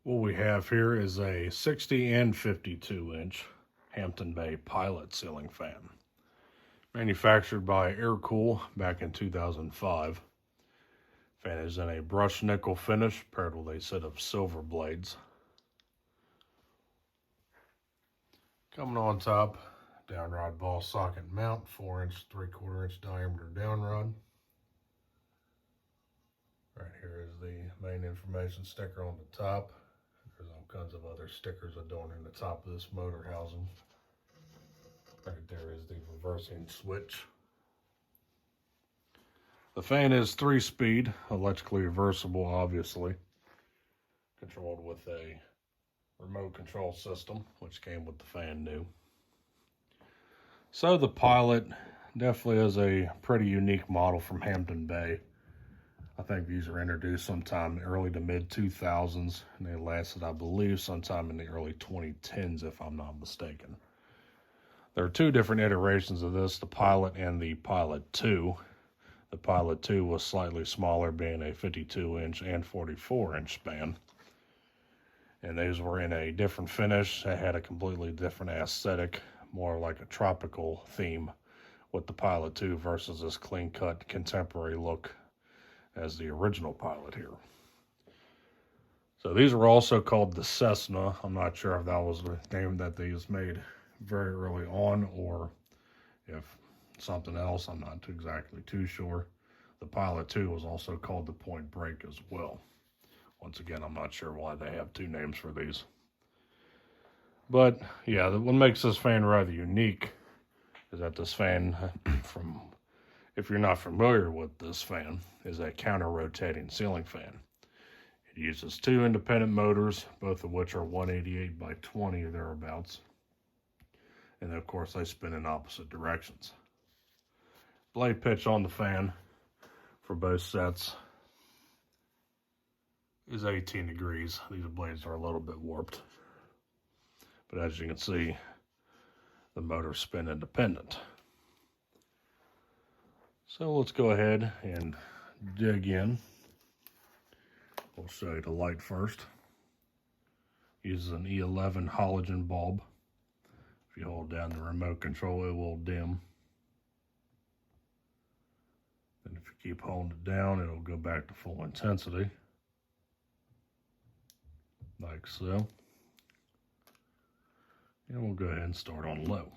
What we have here is a 60 and 52 inch Hampton Bay Pilot ceiling fan. Manufactured by Aircool back in 2005. Fan is in a brushed nickel finish paired with a set of silver blades. Coming on top, downrod ball socket mount, 4-inch, 3/4 inch diameter downrod. Right here is the main information sticker on the top. There's all kinds of other stickers adorning the top of this motor housing. Right there is the reversing switch. The fan is 3-speed, electrically reversible, obviously. Controlled with a remote control system, which came with the fan new. So the Pilot definitely is a pretty unique model from Hampton Bay. I think these were introduced sometime in the early to mid 2000s, and they lasted, I believe, sometime in the early 2010s, if I'm not mistaken. There are two different iterations of this, the Pilot and the Pilot 2. The Pilot 2 was slightly smaller, being a 52-inch and 44-inch span. And these were in a different finish. They had a completely different aesthetic, more like a tropical theme with the Pilot 2 versus this clean-cut contemporary look as the original Pilot here. So these were also called the Cessna. I'm not sure if that was the name that these made very early on or if something else. I'm not exactly too sure. The Pilot 2 was also called the Point Break as well. Once again, I'm not sure why they have two names for these. But yeah, what makes this fan rather unique is that this fan, if you're not familiar with this fan, is a counter-rotating ceiling fan. It uses two independent motors, both of which are 188 by 20 or thereabouts. And then, of course, they spin in opposite directions. Blade pitch on the fan for both sets is 18 degrees. These blades are a little bit warped. But as you can see, the motors spin independent. So let's go ahead and dig in. We'll show you the light first. Uses an E11 halogen bulb. If you hold down the remote control, it will dim. And if you keep holding it down, it'll go back to full intensity. Like so. And we'll go ahead and start on low.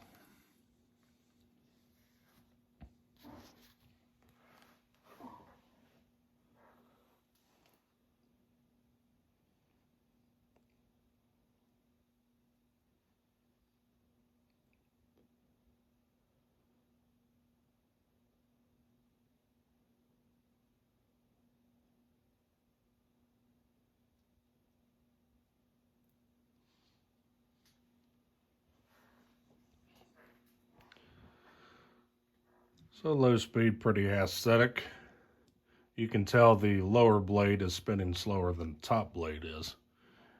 So low speed, pretty aesthetic. You can tell the lower blade is spinning slower than the top blade is.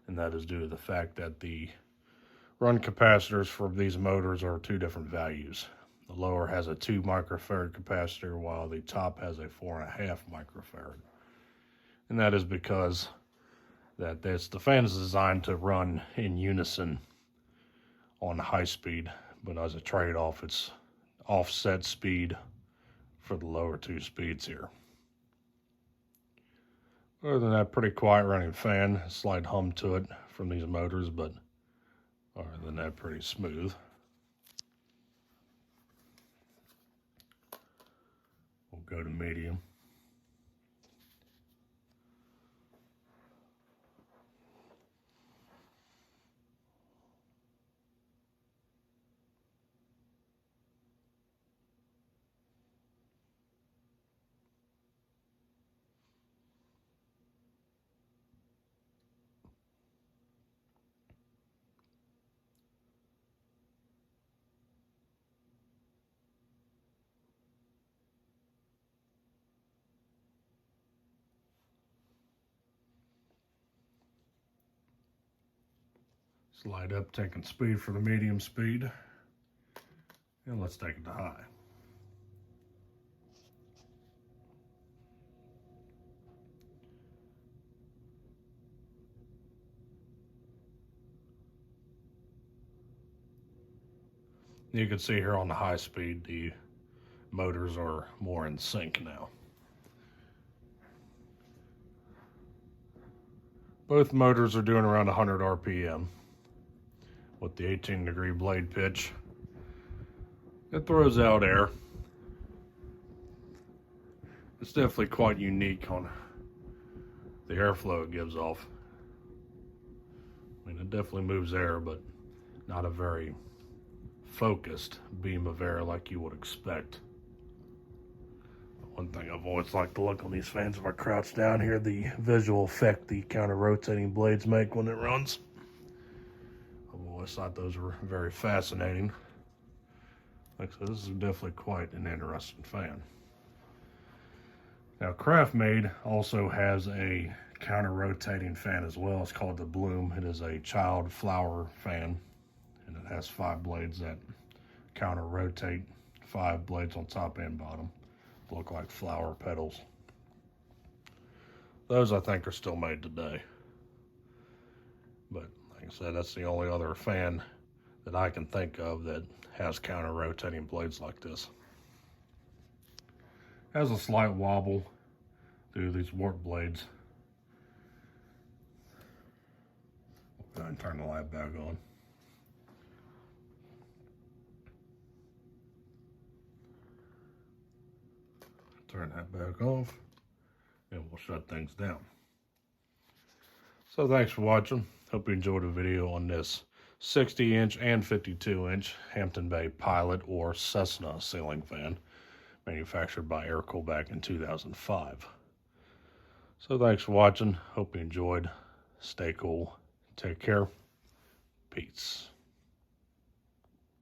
And that is due to the fact that the run capacitors for these motors are two different values. The lower has a 2 microfarad capacitor while the top has a 4.5 microfarad. And that is because the fan is designed to run in unison on high speed, but as a trade-off, it's offset speed for the lower two speeds here. Other than that, pretty quiet running fan. Slight hum to it from these motors, but other than that, pretty smooth. We'll go to medium. Slide up, taking speed for the medium speed. And let's take it to high. You can see here on the high speed, the motors are more in sync now. Both motors are doing around 100 RPM with the 18-degree blade pitch. It throws out air. It's definitely quite unique on the airflow it gives off. I mean, it definitely moves air, but not a very focused beam of air like you would expect. One thing I've always liked to look on these fans, if I crouch down here, the visual effect the counter-rotating blades make when it runs. I've always thought those were very fascinating. Like I said, this is definitely quite an interesting fan. Now, Craftmade also has a counter-rotating fan as well. It's called the Bloom. It is a child flower fan, and it has 5 blades that counter-rotate, 5 blades on top and bottom. Look like flower petals. Those, I think, are still made today. But like I said, that's the only other fan that I can think of that has counter-rotating blades like this. Has a slight wobble through these warp blades. Go ahead and turn the light back on. Turn that back off, and we'll shut things down. So thanks for watching. Hope you enjoyed the video on this 60-inch and 52-inch Hampton Bay Pilot or Cessna ceiling fan, manufactured by Aircool back in 2005. So thanks for watching. Hope you enjoyed. Stay cool. Take care. Peace.